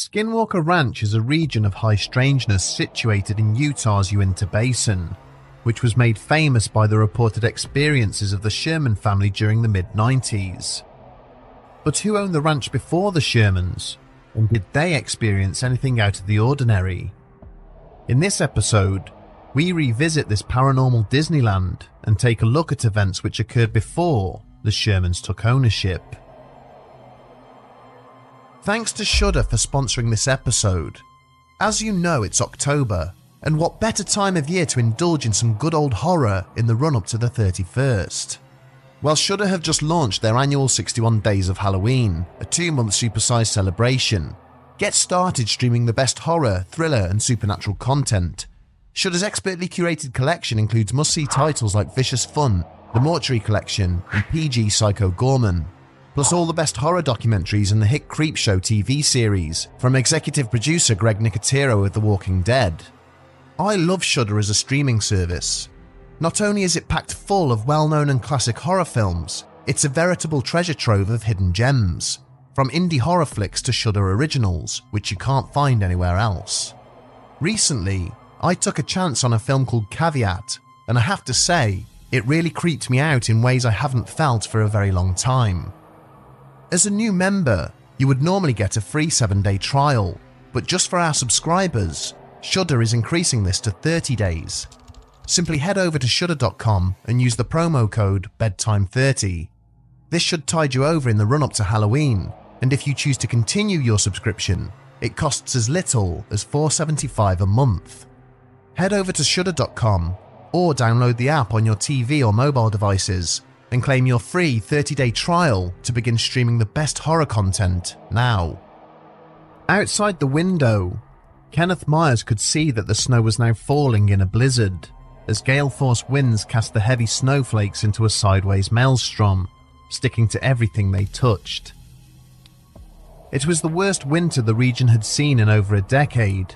Skinwalker Ranch is a region of high strangeness situated in Utah's Uinta Basin, which was made famous by the reported experiences of the Sherman family during the mid-90s. But who owned the ranch before the Shermans, and did they experience anything out of the ordinary? In this episode, we revisit this paranormal Disneyland and take a look at events which occurred before the Shermans took ownership. Thanks to Shudder for sponsoring this episode. As you know, it's October, and what better time of year to indulge in some good old horror in the run-up to the 31st? Well, Shudder have just launched their annual 61 Days of Halloween, a 2-month supersized celebration. Get started streaming the best horror, thriller and supernatural content. Shudder's expertly curated collection includes must-see titles like Vicious Fun, The Mortuary Collection and PG Psycho Gorman, plus all the best horror documentaries and the hit Creepshow TV series from executive producer Greg Nicotero of The Walking Dead. I love Shudder as a streaming service. Not only is it packed full of well-known and classic horror films, it's a veritable treasure trove of hidden gems, from indie horror flicks to Shudder originals, which you can't find anywhere else. Recently, I took a chance on a film called Caveat, and I have to say, it really creeped me out in ways I haven't felt for a very long time. As a new member, you would normally get a free 7-day trial, but just for our subscribers, Shudder is increasing this to 30 days. Simply head over to shudder.com and use the promo code BEDTIME30. This should tide you over in the run-up to Halloween, and if you choose to continue your subscription, it costs as little as $4.75 a month. Head over to shudder.com or download the app on your TV or mobile devices and claim your free 30-day trial to begin streaming the best horror content now. Outside the window, Kenneth Myers could see that the snow was now falling in a blizzard, as gale-force winds cast the heavy snowflakes into a sideways maelstrom, sticking to everything they touched. It was the worst winter the region had seen in over a decade.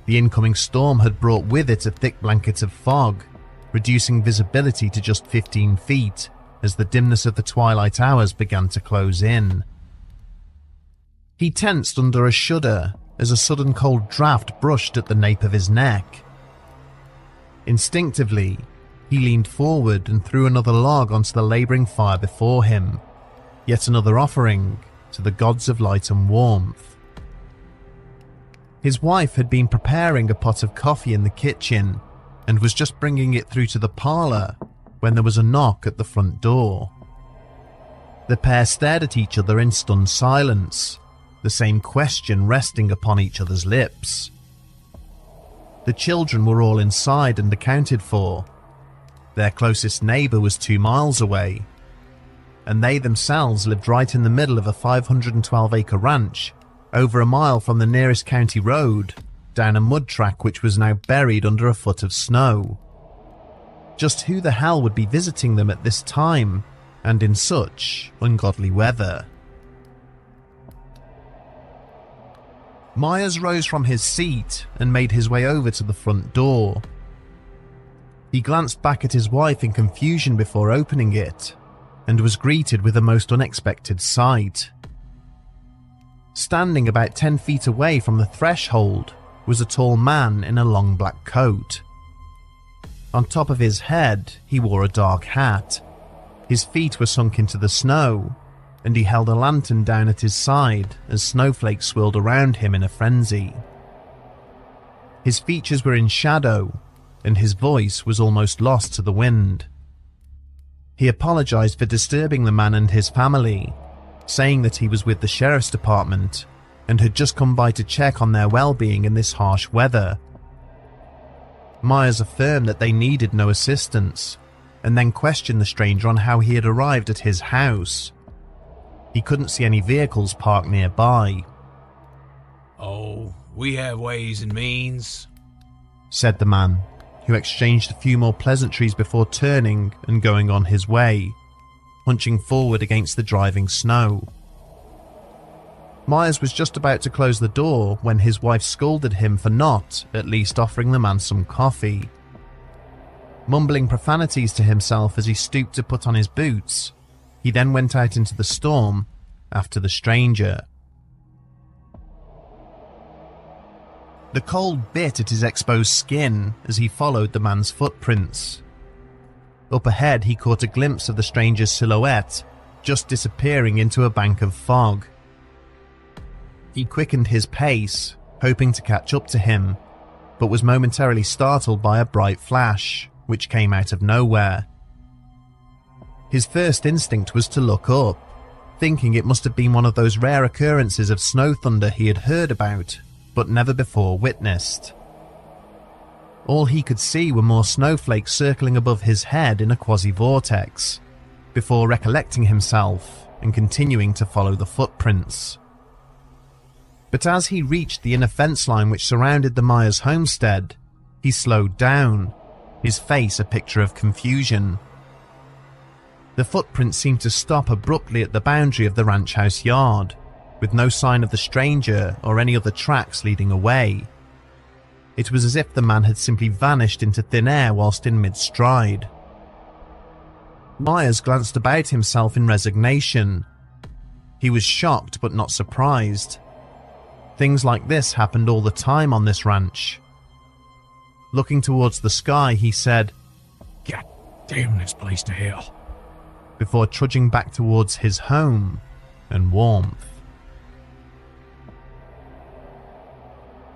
The incoming storm had brought with it a thick blanket of fog, reducing visibility to just 15 feet as the dimness of the twilight hours began to close in. He tensed under a shudder as a sudden cold draft brushed at the nape of his neck. Instinctively, he leaned forward and threw another log onto the labouring fire before him, yet another offering to the gods of light and warmth. His wife had been preparing a pot of coffee in the kitchen and was just bringing it through to the parlour when there was a knock at the front door. The pair stared at each other in stunned silence, the same question resting upon each other's lips. The children were all inside and accounted for. Their closest neighbour was 2 miles away, and they themselves lived right in the middle of a 512-acre ranch, over a mile from the nearest county road, down a mud track which was now buried under a foot of snow. Just who the hell would be visiting them at this time, and in such ungodly weather? Myers rose from his seat and made his way over to the front door. He glanced back at his wife in confusion before opening it, and was greeted with a most unexpected sight. Standing about 10 feet away from the threshold was a tall man in a long black coat. On top of his head, he wore a dark hat. His feet were sunk into the snow, and he held a lantern down at his side as snowflakes swirled around him in a frenzy. His features were in shadow, and his voice was almost lost to the wind. He apologized for disturbing the man and his family, saying that he was with the sheriff's department and had just come by to check on their well-being in this harsh weather. Myers affirmed that they needed no assistance, and then questioned the stranger on how he had arrived at his house. He couldn't see any vehicles parked nearby. "Oh, we have ways and means," said the man, who exchanged a few more pleasantries before turning and going on his way, hunching forward against the driving snow. Myers was just about to close the door when his wife scolded him for not at least offering the man some coffee. Mumbling profanities to himself as he stooped to put on his boots, he then went out into the storm after the stranger. The cold bit at his exposed skin as he followed the man's footprints. Up ahead, he caught a glimpse of the stranger's silhouette, just disappearing into a bank of fog. He quickened his pace, hoping to catch up to him, but was momentarily startled by a bright flash, which came out of nowhere. His first instinct was to look up, thinking it must have been one of those rare occurrences of snow thunder he had heard about, but never before witnessed. All he could see were more snowflakes circling above his head in a quasi-vortex, before recollecting himself and continuing to follow the footprints. But as he reached the inner fence line which surrounded the Myers homestead, he slowed down, his face a picture of confusion. The footprints seemed to stop abruptly at the boundary of the ranch house yard, with no sign of the stranger or any other tracks leading away. It was as if the man had simply vanished into thin air whilst in mid-stride. Myers glanced about himself in resignation. He was shocked but not surprised. Things like this happened all the time on this ranch. Looking towards the sky, he said, "God damn this place to hell," before trudging back towards his home and warmth.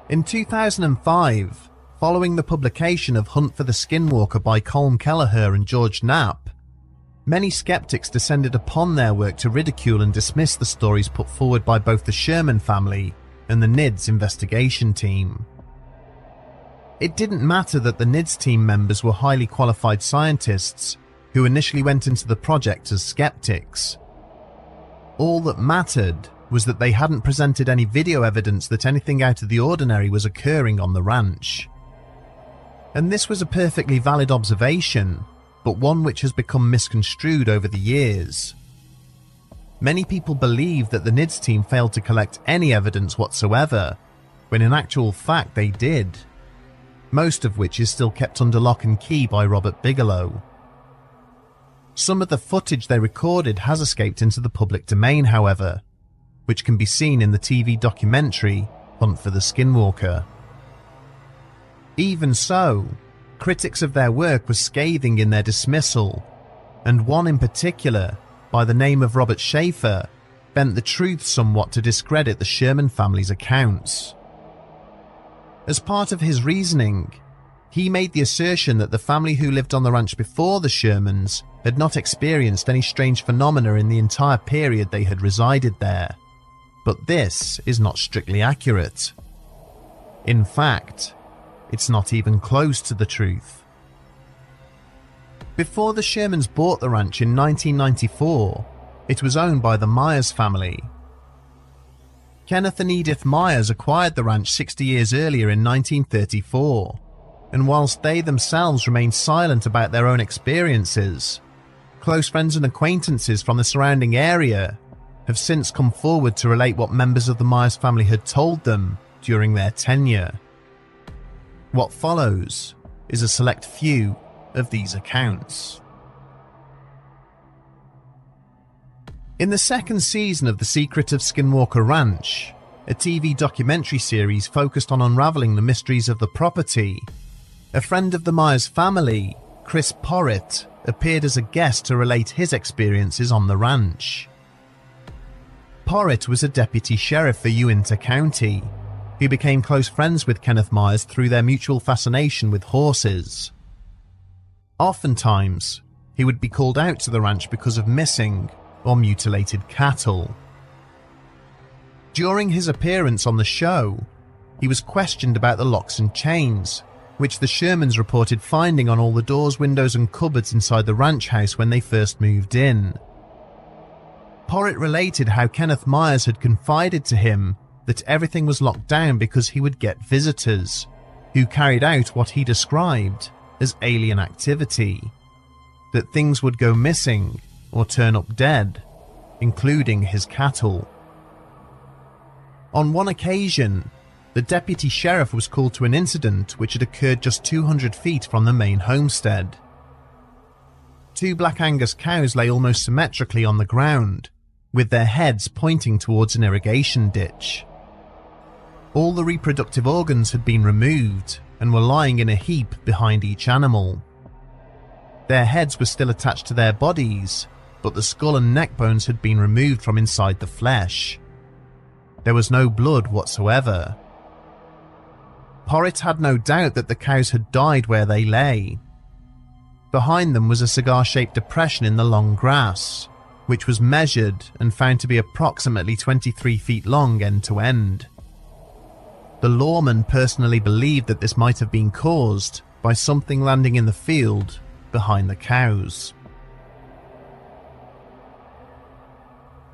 In 2005, following the publication of Hunt for the Skinwalker by Colm Kelleher and George Knapp, many skeptics descended upon their work to ridicule and dismiss the stories put forward by both the Sherman family and the NIDS investigation team. It didn't matter that the NIDS team members were highly qualified scientists who initially went into the project as skeptics. All that mattered was that they hadn't presented any video evidence that anything out of the ordinary was occurring on the ranch. And this was a perfectly valid observation, but one which has become misconstrued over the years. Many people believe that the NIDS team failed to collect any evidence whatsoever, when in actual fact they did, most of which is still kept under lock and key by Robert Bigelow. Some of the footage they recorded has escaped into the public domain, however, which can be seen in the TV documentary Hunt for the Skinwalker. Even so, critics of their work were scathing in their dismissal, and one in particular, by the name of Robert Schaefer, bent the truth somewhat to discredit the Sherman family's accounts. As part of his reasoning, he made the assertion that the family who lived on the ranch before the Shermans had not experienced any strange phenomena in the entire period they had resided there. But this is not strictly accurate. In fact, it's not even close to the truth. Before the Shermans bought the ranch in 1994, it was owned by the Myers family. Kenneth and Edith Myers acquired the ranch 60 years earlier in 1934, and whilst they themselves remained silent about their own experiences, close friends and acquaintances from the surrounding area have since come forward to relate what members of the Myers family had told them during their tenure. What follows is a select few of these accounts. In the second season of The Secret of Skinwalker Ranch, a TV documentary series focused on unraveling the mysteries of the property, a friend of the Myers family, Chris Porritt, appeared as a guest to relate his experiences on the ranch. Porritt was a deputy sheriff for Uinta County, who became close friends with Kenneth Myers through their mutual fascination with horses. Oftentimes, he would be called out to the ranch because of missing or mutilated cattle. During his appearance on the show, he was questioned about the locks and chains, which the Shermans reported finding on all the doors, windows and cupboards inside the ranch house when they first moved in. Porritt related how Kenneth Myers had confided to him that everything was locked down because he would get visitors, who carried out what he described as alien activity, that things would go missing or turn up dead, including his cattle. On one occasion, the deputy sheriff was called to an incident which had occurred just 200 feet from the main homestead. Two Black Angus cows lay almost symmetrically on the ground, with their heads pointing towards an irrigation ditch. All the reproductive organs had been removed and were lying in a heap behind each animal. Their heads were still attached to their bodies, but the skull and neck bones had been removed from inside the flesh. There was no blood whatsoever. Porritt had no doubt that the cows had died where they lay. Behind them was a cigar-shaped depression in the long grass, which was measured and found to be approximately 23 feet long end to end. The lawman personally believed that this might have been caused by something landing in the field behind the cows.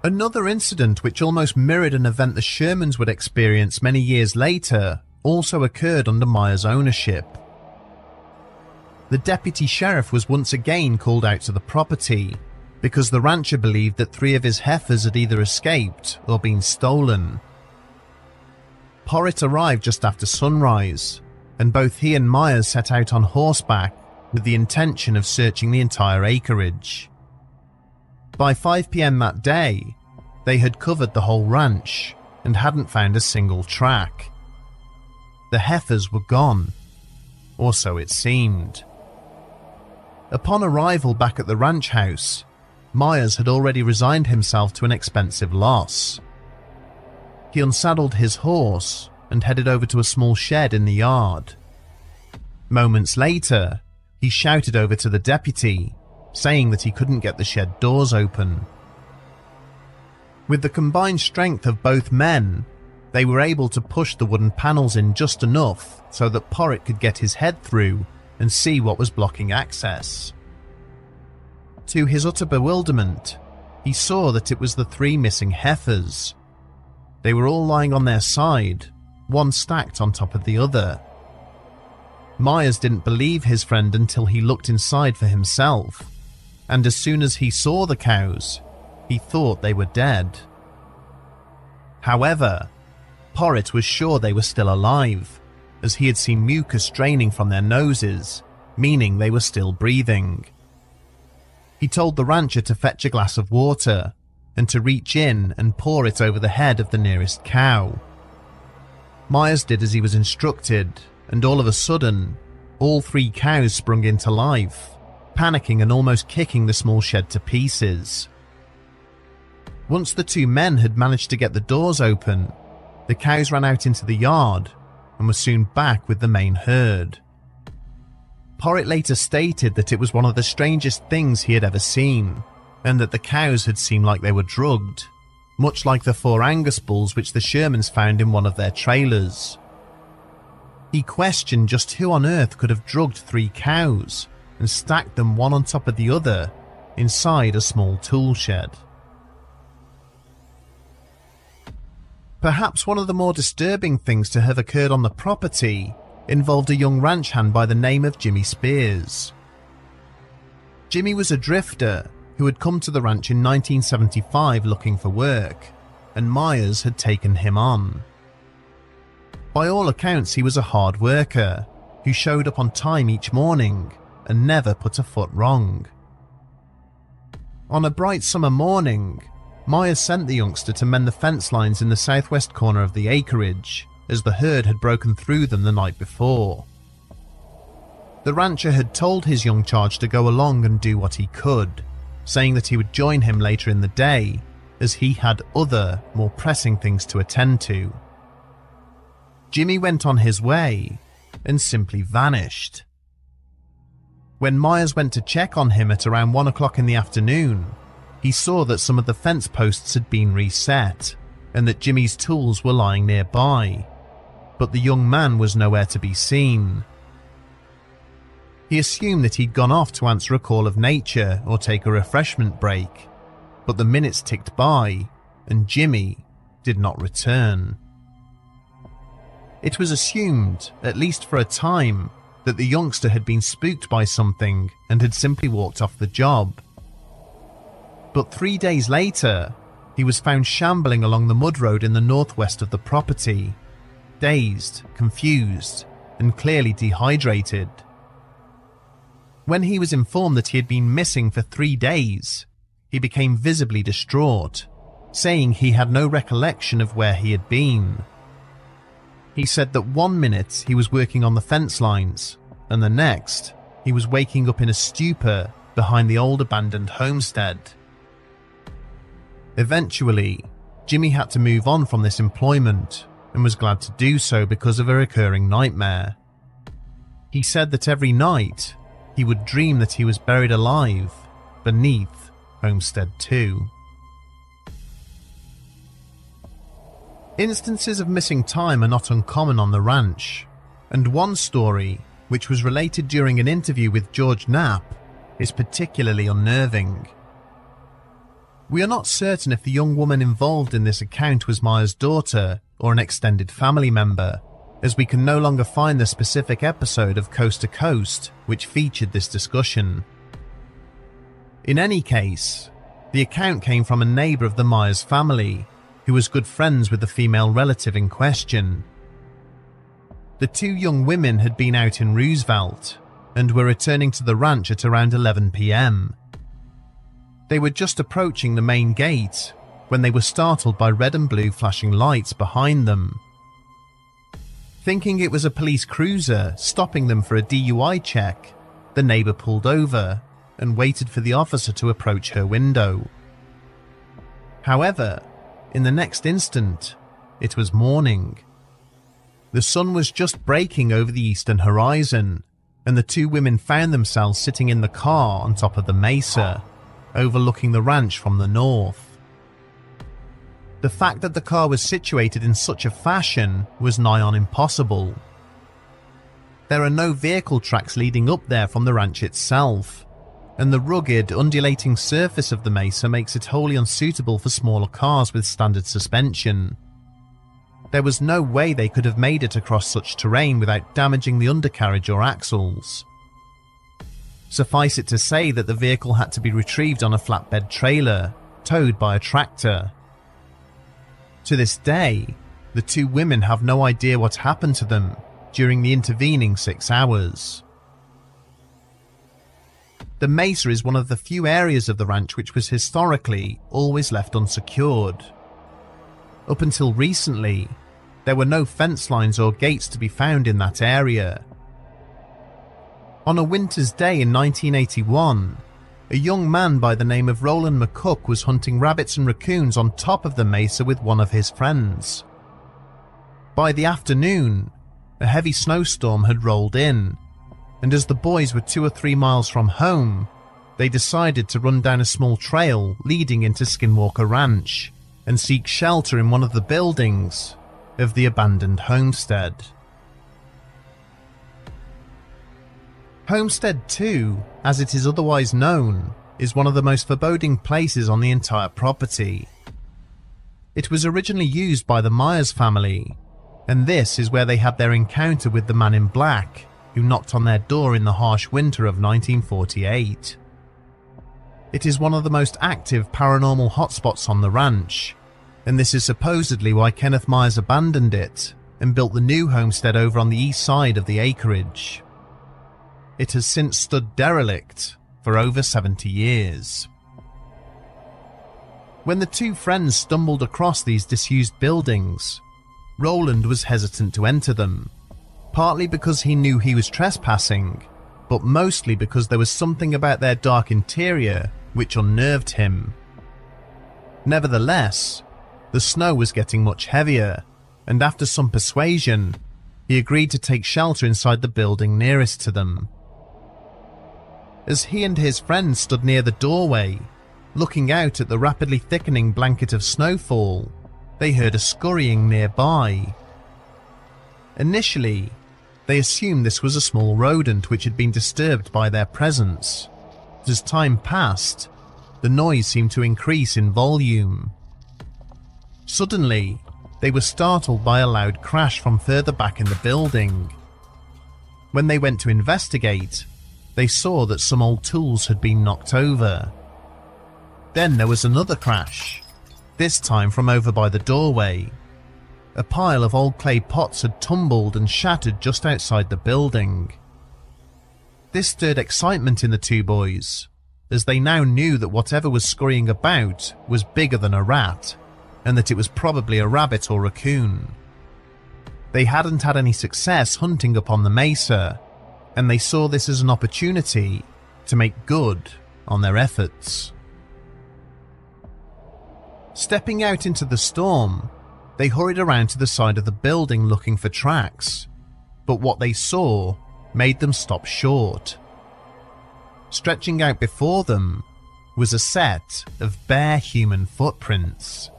Another incident which almost mirrored an event the Shermans would experience many years later also occurred under Myers' ownership. The deputy sheriff was once again called out to the property because the rancher believed that 3 of his heifers had either escaped or been stolen. Porritt arrived just after sunrise, and both he and Myers set out on horseback with the intention of searching the entire acreage. By 5 p.m. that day, they had covered the whole ranch and hadn't found a single track. The heifers were gone, or so it seemed. Upon arrival back at the ranch house, Myers had already resigned himself to an expensive loss. He unsaddled his horse and headed over to a small shed in the yard. Moments later, he shouted over to the deputy, saying that he couldn't get the shed doors open. With the combined strength of both men, they were able to push the wooden panels in just enough so that Porritt could get his head through and see what was blocking access. To his utter bewilderment, he saw that it was the 3 missing heifers. They were all lying on their side, one stacked on top of the other. Myers didn't believe his friend until he looked inside for himself, and as soon as he saw the cows, he thought they were dead. However, Porritt was sure they were still alive, as he had seen mucus draining from their noses, meaning they were still breathing. He told the rancher to fetch a glass of water and to reach in and pour it over the head of the nearest cow. Myers did as he was instructed, and all of a sudden, all 3 cows sprung into life, panicking and almost kicking the small shed to pieces. Once the 2 men had managed to get the doors open, the cows ran out into the yard and were soon back with the main herd. Porritt later stated that it was one of the strangest things he had ever seen, and that the cows had seemed like they were drugged, much like the 4 Angus bulls which the Shermans found in one of their trailers. He questioned just who on earth could have drugged 3 cows and stacked them one on top of the other inside a small tool shed. Perhaps one of the more disturbing things to have occurred on the property involved a young ranch hand by the name of Jimmy Spears. Jimmy was a drifter who had come to the ranch in 1975 looking for work, and Myers had taken him on. By all accounts, he was a hard worker who showed up on time each morning and never put a foot wrong. On a bright summer morning, Myers sent the youngster to mend the fence lines in the southwest corner of the acreage, as the herd had broken through them the night before. The rancher had told his young charge to go along and do what he could, saying that he would join him later in the day, as he had other, more pressing things to attend to. Jimmy went on his way and simply vanished. When Myers went to check on him at around 1 o'clock in the afternoon, he saw that some of the fence posts had been reset and that Jimmy's tools were lying nearby, but the young man was nowhere to be seen. He assumed that he'd gone off to answer a call of nature or take a refreshment break, but the minutes ticked by and Jimmy did not return. It was assumed, at least for a time, that the youngster had been spooked by something and had simply walked off the job. But 3 days later, he was found shambling along the mud road in the northwest of the property, dazed, confused, and clearly dehydrated. When he was informed that he had been missing for 3 days, he became visibly distraught, saying he had no recollection of where he had been. He said that one minute he was working on the fence lines, and the next he was waking up in a stupor behind the old abandoned homestead. Eventually, Jimmy had to move on from this employment and was glad to do so because of a recurring nightmare. He said that every night he would dream that he was buried alive beneath Homestead 2. Instances of missing time are not uncommon on the ranch, and one story, which was related during an interview with George Knapp, is particularly unnerving. We are not certain if the young woman involved in this account was Myers' daughter or an extended family member, as we can no longer find the specific episode of Coast to Coast which featured this discussion. In any case, the account came from a neighbour of the Myers family, who was good friends with the female relative in question. The two young women had been out in Roosevelt and were returning to the ranch at around 11 p.m. They were just approaching the main gate when they were startled by red and blue flashing lights behind them. Thinking it was a police cruiser stopping them for a DUI check, the neighbour pulled over and waited for the officer to approach her window. However, in the next instant, it was morning. The sun was just breaking over the eastern horizon, and the two women found themselves sitting in the car on top of the mesa, overlooking the ranch from the north. The fact that the car was situated in such a fashion was nigh on impossible. There are no vehicle tracks leading up there from the ranch itself, and the rugged, undulating surface of the mesa makes it wholly unsuitable for smaller cars with standard suspension. There was no way they could have made it across such terrain without damaging the undercarriage or axles. Suffice it to say that the vehicle had to be retrieved on a flatbed trailer, towed by a tractor. To this day, the two women have no idea what happened to them during the intervening 6 hours. The mesa is one of the few areas of the ranch which was historically always left unsecured. Up until recently, there were no fence lines or gates to be found in that area. On a winter's day in 1981, a young man by the name of Roland McCook was hunting rabbits and raccoons on top of the mesa with one of his friends. By the afternoon, a heavy snowstorm had rolled in, and as the boys were 2 or 3 miles from home, they decided to run down a small trail leading into Skinwalker Ranch and seek shelter in one of the buildings of the abandoned homestead. Homestead 2, as it is otherwise known, is one of the most foreboding places on the entire property. It was originally used by the Myers family, and this is where they had their encounter with the man in black who knocked on their door in the harsh winter of 1948. It is one of the most active paranormal hotspots on the ranch, and this is supposedly why Kenneth Myers abandoned it and built the new homestead over on the east side of the acreage. It has since stood derelict for over 70 years. When the two friends stumbled across these disused buildings, Roland was hesitant to enter them, partly because he knew he was trespassing, but mostly because there was something about their dark interior which unnerved him. Nevertheless, the snow was getting much heavier, and after some persuasion, he agreed to take shelter inside the building nearest to them. As he and his friend stood near the doorway, looking out at the rapidly thickening blanket of snowfall, they heard a scurrying nearby. Initially, they assumed this was a small rodent which had been disturbed by their presence, but as time passed, the noise seemed to increase in volume. Suddenly, they were startled by a loud crash from further back in the building. When they went to investigate, they saw that some old tools had been knocked over. Then there was another crash, this time from over by the doorway. A pile of old clay pots had tumbled and shattered just outside the building. This stirred excitement in the two boys, as they now knew that whatever was scurrying about was bigger than a rat, and that it was probably a rabbit or raccoon. They hadn't had any success hunting up on the mesa, and they saw this as an opportunity to make good on their efforts. Stepping out into the storm, they hurried around to the side of the building looking for tracks, but what they saw made them stop short. Stretching out before them was a set of bare human footprints.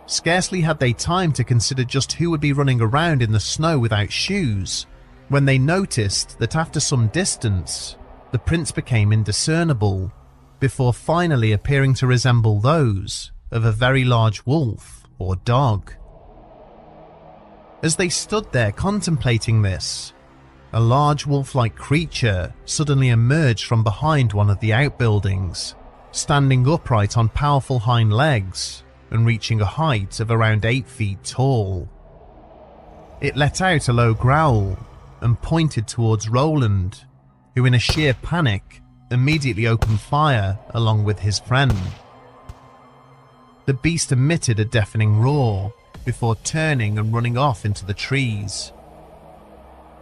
Scarcely had they time to consider just who would be running around in the snow without shoes, when they noticed that after some distance, the prints became indiscernible, before finally appearing to resemble those of a very large wolf or dog. As they stood there contemplating this, a large wolf-like creature suddenly emerged from behind one of the outbuildings, standing upright on powerful hind legs and reaching a height of around 8 feet tall. It let out a low growl and pointed towards Roland, who in a sheer panic immediately opened fire along with his friend. The beast emitted a deafening roar before turning and running off into the trees.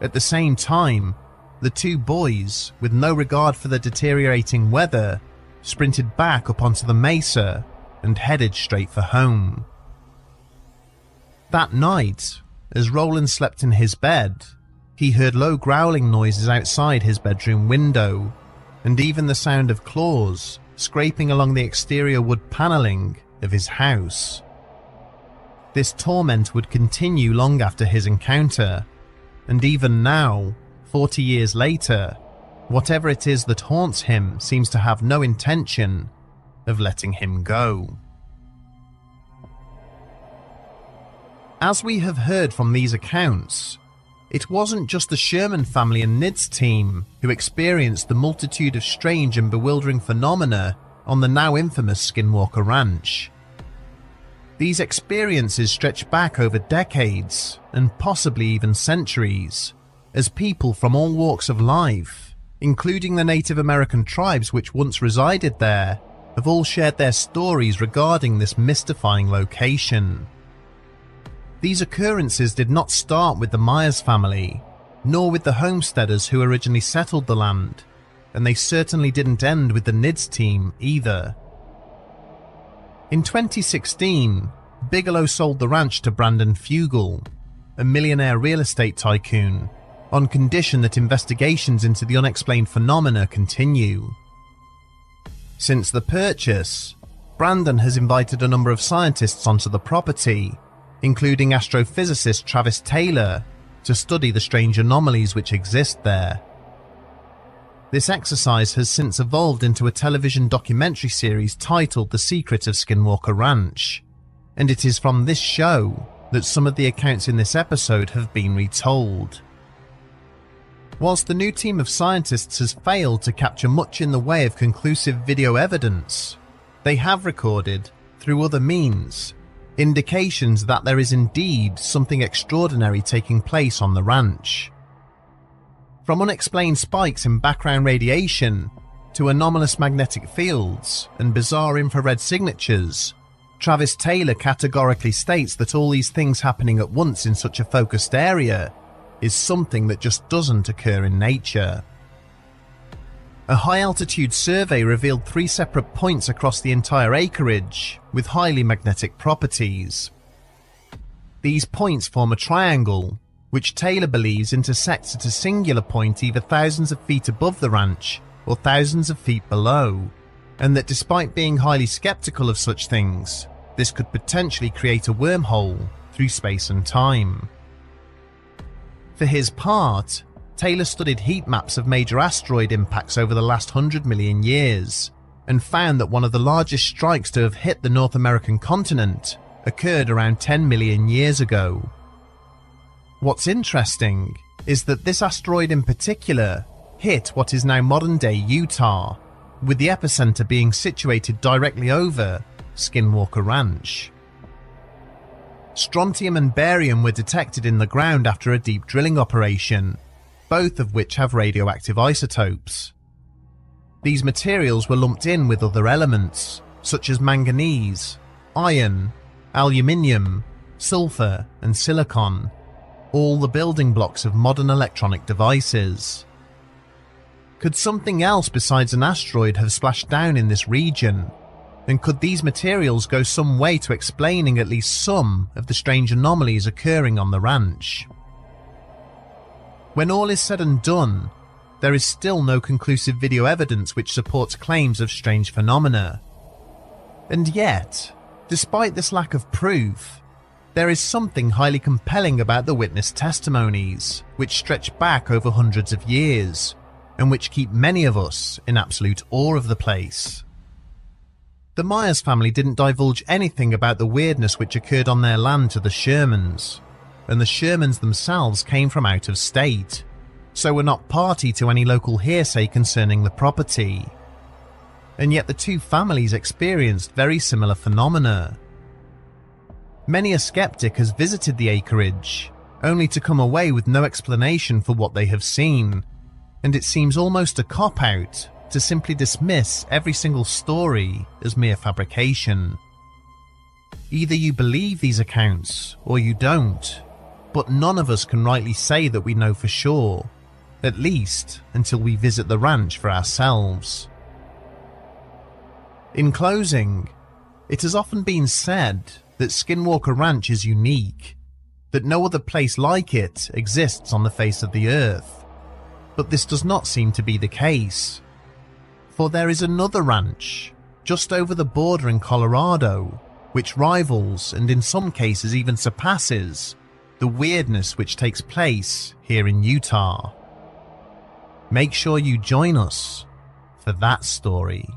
At the same time, the two boys, with no regard for the deteriorating weather, sprinted back up onto the mesa and headed straight for home. That night, as Roland slept in his bed, he heard low growling noises outside his bedroom window, and even the sound of claws scraping along the exterior wood paneling of his house. This torment would continue long after his encounter, and even now, 40 years later, whatever it is that haunts him seems to have no intention of letting him go. As we have heard from these accounts, it wasn't just the Sherman family and Nid's team who experienced the multitude of strange and bewildering phenomena on the now infamous Skinwalker Ranch. These experiences stretch back over decades and possibly even centuries, as people from all walks of life, including the Native American tribes which once resided there, have all shared their stories regarding this mystifying location. These occurrences did not start with the Myers family, nor with the homesteaders who originally settled the land, and they certainly didn't end with the Nids team either. In 2016, Bigelow sold the ranch to Brandon Fugel, a millionaire real estate tycoon, on condition that investigations into the unexplained phenomena continue. Since the purchase, Brandon has invited a number of scientists onto the property, including astrophysicist Travis Taylor, to study the strange anomalies which exist there. This exercise has since evolved into a television documentary series titled The Secret of Skinwalker Ranch, and it is from this show that some of the accounts in this episode have been retold. Whilst the new team of scientists has failed to capture much in the way of conclusive video evidence, they have recorded, through other means, indications that there is indeed something extraordinary taking place on the ranch. From unexplained spikes in background radiation to anomalous magnetic fields and bizarre infrared signatures, Travis Taylor categorically states that all these things happening at once in such a focused area is something that just doesn't occur in nature. A high-altitude survey revealed 3 separate points across the entire acreage with highly magnetic properties. These points form a triangle, which Taylor believes intersects at a singular point either thousands of feet above the ranch or thousands of feet below, and that despite being highly skeptical of such things, this could potentially create a wormhole through space and time. For his part, Taylor studied heat maps of major asteroid impacts over the last 100 million years, and found that one of the largest strikes to have hit the North American continent occurred around 10 million years ago. What's interesting is that this asteroid in particular hit what is now modern-day Utah, with the epicenter being situated directly over Skinwalker Ranch. Strontium and barium were detected in the ground after a deep drilling operation, both of which have radioactive isotopes. These materials were lumped in with other elements, such as manganese, iron, aluminium, sulfur, and silicon, all the building blocks of modern electronic devices. Could something else besides an asteroid have splashed down in this region? And could these materials go some way to explaining at least some of the strange anomalies occurring on the ranch? When all is said and done, there is still no conclusive video evidence which supports claims of strange phenomena. And yet, despite this lack of proof, there is something highly compelling about the witness testimonies, which stretch back over hundreds of years, and which keep many of us in absolute awe of the place. The Myers family didn't divulge anything about the weirdness which occurred on their land to the Shermans, and the Shermans themselves came from out of state, so were not party to any local hearsay concerning the property. And yet the two families experienced very similar phenomena. Many a skeptic has visited the acreage, only to come away with no explanation for what they have seen, and it seems almost a cop-out to simply dismiss every single story as mere fabrication. Either you believe these accounts or you don't, but none of us can rightly say that we know for sure, at least until we visit the ranch for ourselves. In closing, it has often been said that Skinwalker Ranch is unique, that no other place like it exists on the face of the earth, but this does not seem to be the case. For there is another ranch, just over the border in Colorado, which rivals and in some cases even surpasses the weirdness which takes place here in Utah. Make sure you join us for that story.